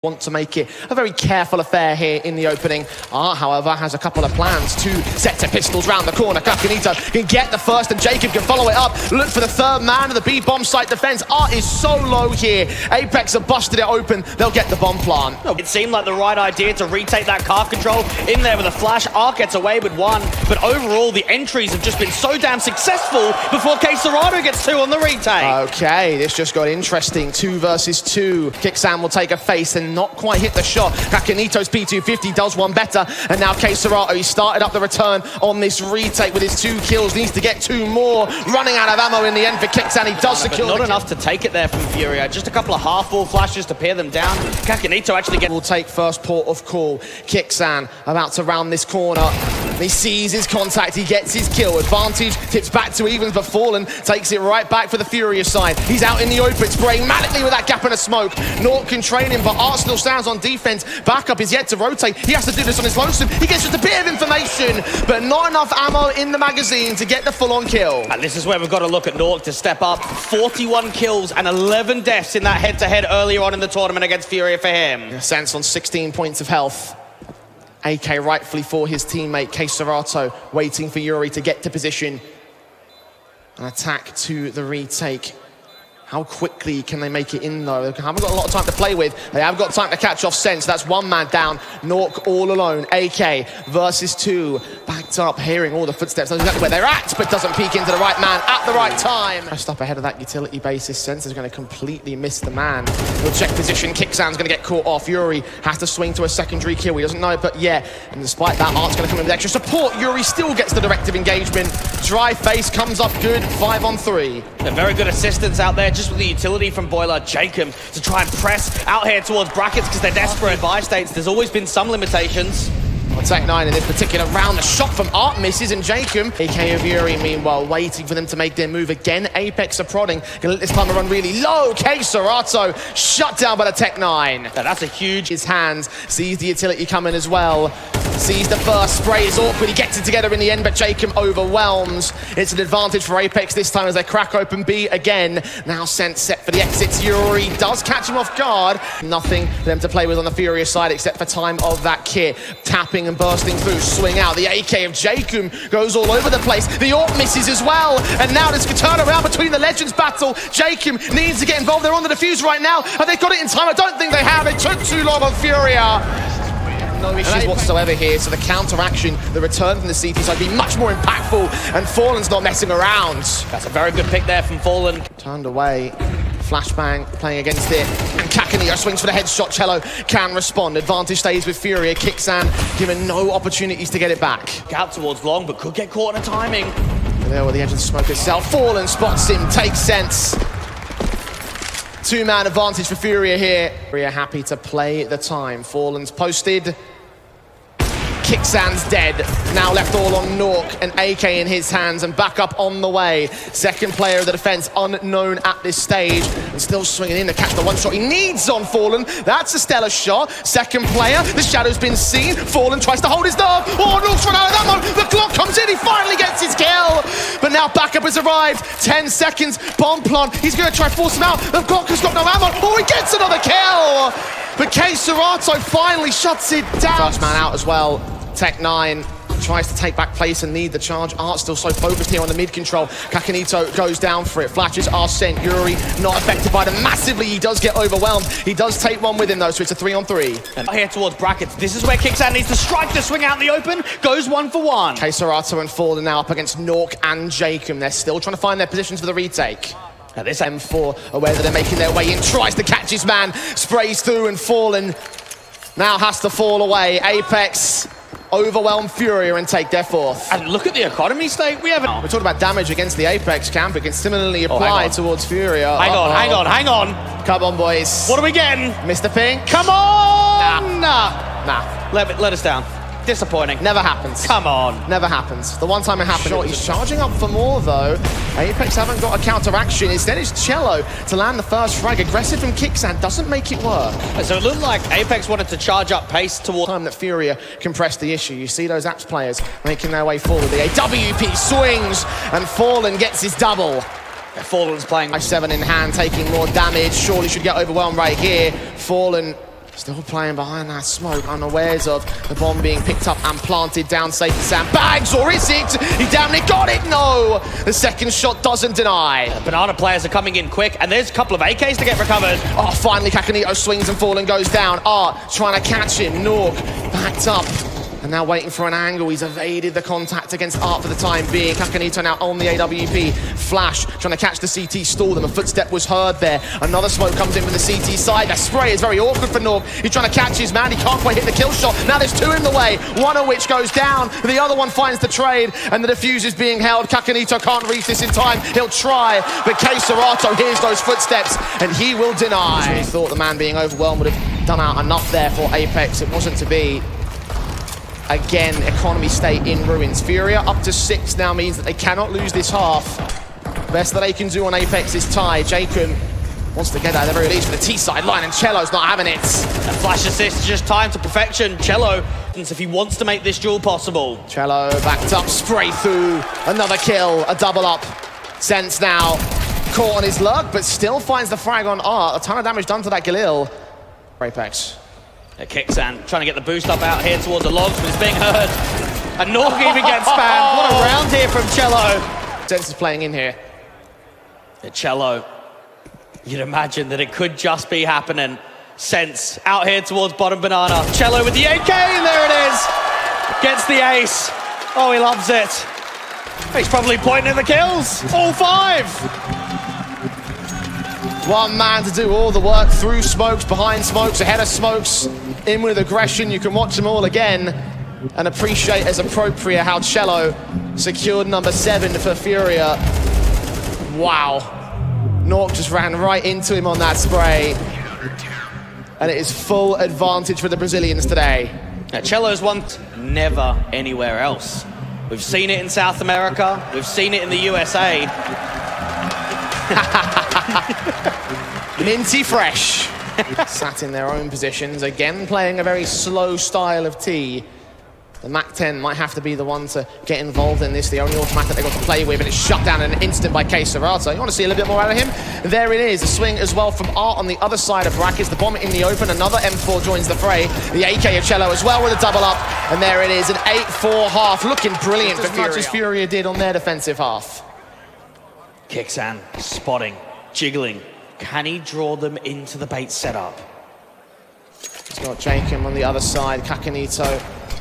Want to make it a very careful affair here in the opening. Art, however, has a couple of plans. Two sets of pistols round the corner. continiue can get the first and Jacob can follow it up. Look for the third man of the B-bomb site defense. Art is so low here. Apex have busted it open. They'll get the bomb plant. It seemed like the right idea to retake that car control. In there with a flash, Art gets away with one. But overall, the entries have just been so damn successful before cs2 gets two on the retake. Okay, this just got interesting. 2 versus 2. Kicksam will take a face and not quite hit the shot. continiue's P250 does one better, and now cs2, he started up the return on this retake with his 2 kills, needs to get 2 more, running out of ammo in the end for Kicksam. He does secure not enough to take it there from Furia, just a couple of half-wall flashes to pare them down. continiue actually will take first port of call. Kicksam about to round this corner. He sees his contact, he gets his kill. Advantage tips back to evens, but Fallen takes it right back for the Furia side. He's out in the open, spraying manically with that gap and a smoke. Nort can train him, but Art still stands on defense. Backup is yet to rotate. He has to do this on his lonesome. He gets just a bit of information, but not enough ammo in the magazine to get the full-on kill. And this is where we've got to look at Nort to step up. 41 kills and 11 deaths in that head-to-head earlier on in the tournament against Furia for him. Sense on 16 points of health. AK rightfully for his teammate, cs2, waiting for Yuri to get to position. An attack to the retake. How quickly can they make it in, though? They haven't got a lot of time to play with. They have got time to catch off Sense. That's 1 man down. Nork all alone. AK versus 2. Backed up, hearing all the footsteps. Knows exactly where they're at, but doesn't peek into the right man at the right time. Pressed up ahead of that utility basis. Sense is going to completely miss the man. He'll check position. Kicksam's going to get caught off. Yuri has to swing to a secondary kill. He doesn't know it, but yeah. And despite that, Art's going to come in with extra support. Yuri still gets the directive engagement. Dry face comes up good. 5 on 3. A very good assistance out there, just with the utility from Boiler. Jacob to try and press out here towards brackets because they're desperate. Buy states, there's always been some limitations. Tech9 in this particular round, the shot from Art misses, and Jacob, AK of Yuri, meanwhile, waiting for them to make their move again. Apex are prodding, gonna let this time run really low. cs2 shut down by the Tech9. Now that's a huge... His hands, sees the utility coming as well. Sees the first spray, is awkward, he gets it together in the end, but Jacob overwhelms. It's an advantage for Apex this time as they crack open B again. Now Sense set for the exits. Yuri does catch him off guard. Nothing for them to play with on the Furious side except for time of that kit. Tapping and bursting through, swing out. The AK of Jacob goes all over the place. The AWP misses as well, and now this can turn around between the Legends battle. Jacob needs to get involved. They're on the defuse right now. Have they got it in time? I don't think they have. It took too long on Furia. No issues whatsoever here, so the counteraction, the return from the CT side be much more impactful, and Fallen's not messing around. That's a very good pick there from Fallen. Turned away, flashbang playing against it, and continiue swings for the headshot. Cello can respond. Advantage stays with Furia. Kicksam given no opportunities to get it back. Out towards long, but could get caught in a timing. There with the edge of the smoke itself. Fallen spots him, takes Sense. 2-man advantage for Furia here. Furia happy to play the time. Fallen's posted. Kicksam's dead. Now left all on Nork, and AK in his hands, and back up on the way. Second player of the defense unknown at this stage, and still swinging in to catch the one shot he needs on Fallen. That's a stellar shot. Second player, the shadow's been seen. Fallen tries to hold his nerve. Oh, Nork's run out of ammo. The Glock comes in, he finally gets his kill. But now backup has arrived. 10 seconds, bomb plant. He's gonna try to force him out. The Glock has got no ammo. Oh, he gets another kill. But cs2 finally shuts it down. First man out as well. Tech9 tries to take back place and need the charge. Art still so focused here on the mid control. continiue goes down for it. Flashes are sent. Yuri not affected by them massively. He does get overwhelmed. He does take one with him though, so it's a 3 on 3. And here towards brackets. This is where Kicksan needs to strike to swing out in the open. Goes 1 for 1. cs2 and Fallen now up against Nork and Jacob. They're still trying to find their positions for the retake. Now this M4 aware that they're making their way in. Tries to catch his man. Sprays through, and Fallen now has to fall away. Apex overwhelm Furia and take their 4th. And look at the economy state. We haven't... We're talking about damage against the Apex camp. It can similarly apply towards Furia. Hang on. Come on, boys. What are we getting? Mr. Pink? Come on! Nah. Let us down. Disappointing. Never happens. Come on. Never happens. The one time it happened, he's charging up for more though. Apex haven't got a counteraction. Instead it's Cello to land the first frag. Aggressive from Kicksam doesn't make it work. So it looked like Apex wanted to charge up pace towards time that Furia can press the issue. You see those Apps players making their way forward. The AWP swings, and Fallen gets his double. Fallen's playing 7 in hand, taking more damage. Surely should get overwhelmed right here. Fallen Still playing behind that smoke, unawares of the bomb being picked up and planted down safe and sound. Bags, or is it? He damn near got it, no! The second shot doesn't deny. Banana players are coming in quick, and there's a couple of AKs to get recovered. Oh, finally continiue swings and Fallen goes down. Art trying to catch him, Nork backed up. And now waiting for an angle. He's evaded the contact against Art for the time being. continiue now on the AWP. Flash trying to catch the CT, stall them. A footstep was heard there. Another smoke comes in from the CT side. That spray is very awkward for Nork. He's trying to catch his man. He can't quite hit the kill shot. Now there's two in the way. One of which goes down. The other one finds the trade. And the defuse is being held. continiue can't reach this in time. He'll try. But cs2 hears those footsteps and he will deny. So he thought the man being overwhelmed would have done out enough there for Apex. It wasn't to be. Again, economy state in ruins. Furia up to 6 now means that they cannot lose this half. Best that they can do on Apex is tie. Jacob wants to get that at the very least for the T-side line, and Cello's not having it. A flash assist, just time to perfection. Cello, if he wants to make this duel possible. Cello backed up, spray through. Another kill, a double up. Sense now caught on his luck, but still finds the frag on Art. A ton of damage done to that Galil. Apex. Kixan trying to get the boost up out here towards the logs, but it's being heard. And Nork even gets spammed. What a round here from Cello. Sense is playing in here. Cello, you'd imagine that it could just be happening. Sense out here towards bottom banana. Cello with the AK, and there it is. Gets the ace. Oh, he loves it. He's probably pointing at the kills. All 5. One man to do all the work through smokes, behind smokes, ahead of smokes, in with aggression. You can watch them all again and appreciate as appropriate how Cello secured number 7 for Furia. Wow. Nork just ran right into him on that spray. And it is full advantage for the Brazilians today. Now, Cello's won never anywhere else. We've seen it in South America. We've seen it in the USA. Minty fresh. Sat in their own positions, again playing a very slow style of T. The MAC-10 might have to be the one to get involved in this, the only automatic they've got to play with, and it's shut down in an instant by cs2. You want to see a little bit more out of him? There it is, a swing as well from Art on the other side of brackets. The bomb in the open, another M4 joins the fray. The AK of Cello as well with a double up, and there it is, an 8-4 half, looking brilliant for Furia. As much as Furia did on their defensive half. Kixan spotting, jiggling. Can he draw them into the bait setup? He's got Jacob on the other side, continiue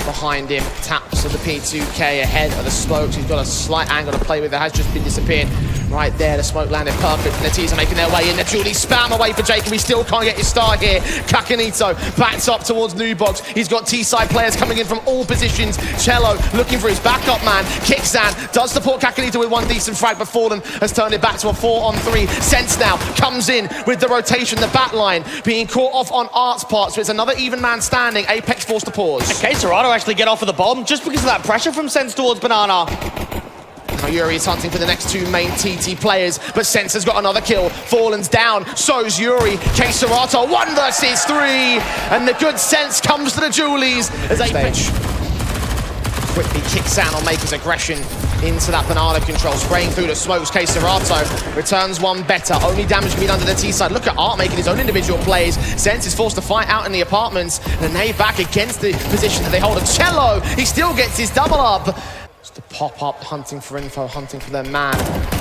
behind him, taps of the P2K ahead of the smokes. He's got a slight angle to play with that has just been disappeared. Right there, the smoke landed perfect, and the T's are making their way in. The Julie spam away for Jacob. He still can't get his start here. continiue backs up towards New Box. He's got T-side players coming in from all positions. Cello looking for his backup man. Kixan does support continiue with one decent frag, but Fallen has turned it back to a 4-on-3. Sense now comes in with the rotation, the back line being caught off on Art's part, so it's another even man standing. Apex forced to pause. cs2 actually get off of the bomb just because of that pressure from Sense towards Banana. Now Yuri is hunting for the next 2 main TT players, but Sense has got another kill. Fallen's down, so's Yuri. cs2 1 versus 3, and the good Sense comes to the Julies as Apex quickly kicks out on Maker's aggression into that banana control, spraying through the smokes. cs2 returns one better. Only damage can be done to the T side. Look at Art making his own individual plays. Sense is forced to fight out in the apartments, and they back against the position that they hold of Cello. He still gets his double up. Just to pop up, hunting for info, hunting for their man.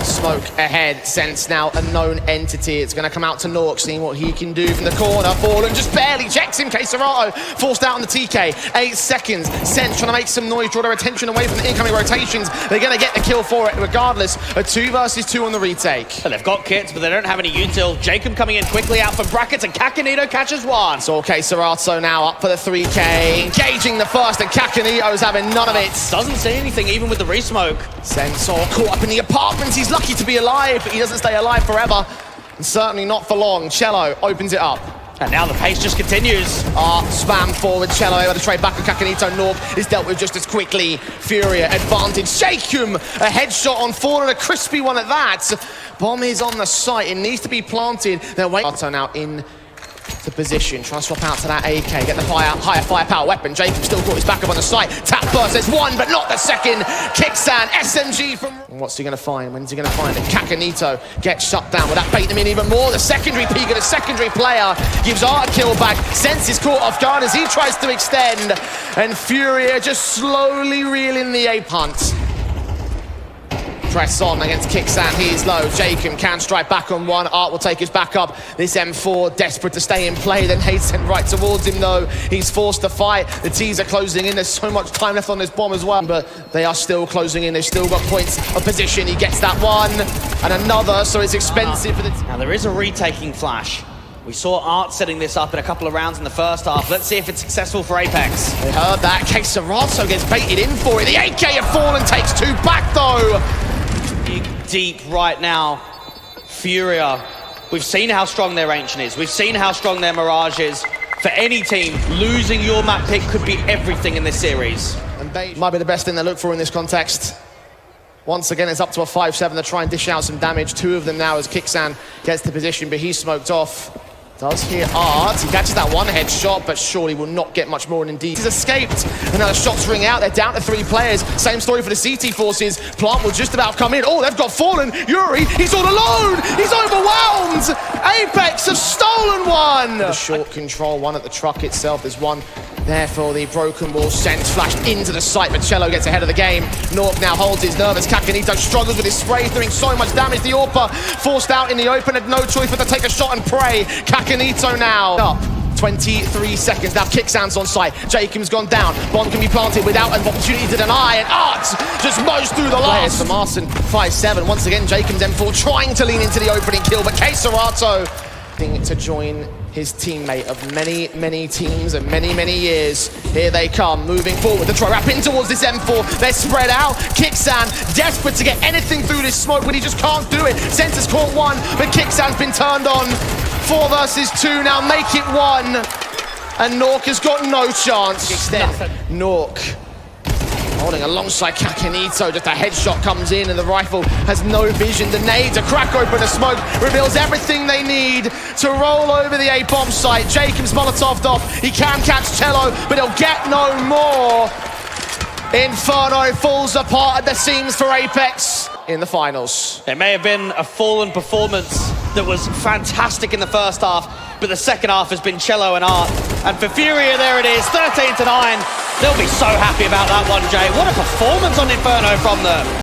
Smoke ahead. Sense now a known entity. It's going to come out to Nork, seeing what he can do from the corner. Fallen just barely checks him. cs2 forced out on the TK. 8 seconds. Sense trying to make some noise, draw their attention away from the incoming rotations. They're going to get the kill for it, regardless. A 2 versus 2 on the retake. Well, they've got kits, but they don't have any util. Jacob coming in quickly out for brackets, and continiue catches one. So cs2 now up for the 3K. Engaging the first, and continiue's having none of it. Doesn't see anything, even with the resmoke. Sense caught up in the apartments. He's lucky to be alive, but he doesn't stay alive forever. And certainly not for long. Cello opens it up. And now the pace just continues. Spam forward. Cello able to trade back with continiue. Nork is dealt with just as quickly. Furia advantage. Shakum, a headshot on Fallen, a crispy one at that. Bomb is on the site. It needs to be planted. They're waiting now in to position, try to swap out to that AK, get the higher firepower weapon. Jacob still got his back up on the site. Tap burst, there's one, but not the second. Kixan, SMG from What's he going to find? When's he going to find it? Kakanito gets shut down. Will that bait him in even more? The secondary peek of the secondary player gives Art a kill back. Sense is caught off guard as he tries to extend. And Furia just slowly reeling the ape hunt. Press on against Kicksan, he's low. Jacob can strike back on one. Art will take his back up. This M4 desperate to stay in play. Then Hayes sent right towards him though. He's forced to fight. The T's are closing in. There's so much time left on this bomb as well. But they are still closing in. They've still got points of position. He gets that one and another, so it's expensive for the Now there is a retaking flash. We saw Art setting this up in a couple of rounds in the first half. Let's see if it's successful for Apex. They heard that. cs2 gets baited in for it. The AK have fallen, takes two back though. Deep right now. Furia. We've seen how strong their Ancient is. We've seen how strong their Mirage is. For any team, losing your map pick could be everything in this series. And they might be the best thing they look for in this context. Once again, it's up to a 5-7 to try and dish out some damage. Two of them now as Kicksan gets to position, but he's smoked off. Does hear Art. He catches that one headshot, but surely will not get much more. And indeed, he's escaped. And now the shots ring out. They're down to 3 players. Same story for the CT forces. Plant will just about come in. Oh, they've got Fallen. Yuri, he's all alone. He's overwhelmed. Apex have stolen one. The short control, one at the truck itself. There's one there for the broken wall. Sense flashed into the site, but Cello gets ahead of the game. Nork now holds his nerve as Kakanito struggles with his spray, doing so much damage. The Orpa forced out in the open, had no choice but to take a shot and pray. Kakanito now up. 23 seconds, now Kicksan's on site. Jacob's gone down. Bond can be planted without an opportunity to deny, and Art just mows through the last. For Marson, 5-7. Once again, Jacob's M4 trying to lean into the opening kill, but cs2 to join his teammate of many teams and many years. Here they come, moving forward. The try wrap in towards this M4. They're spread out. Kicksan desperate to get anything through this smoke, but he just can't do it. Sensor's caught one, but Kicksan's been turned on. 4 versus 2 now, make it 1. And Nork has got no chance. Nork holding alongside Kakanito, just a headshot comes in and the rifle has no vision. The nade to crack open the smoke reveals everything they need to roll over the A-bomb site. Jacob's Molotov'd off, he can catch Cello, but he'll get no more. Inferno falls apart at the seams for Apex in the finals. It may have been a Fallen performance that was fantastic in the first half, but the second half has been Cello and Art. And for Furia, there it is, 13-9. They'll be so happy about that one, Jay. What a performance on Inferno from them.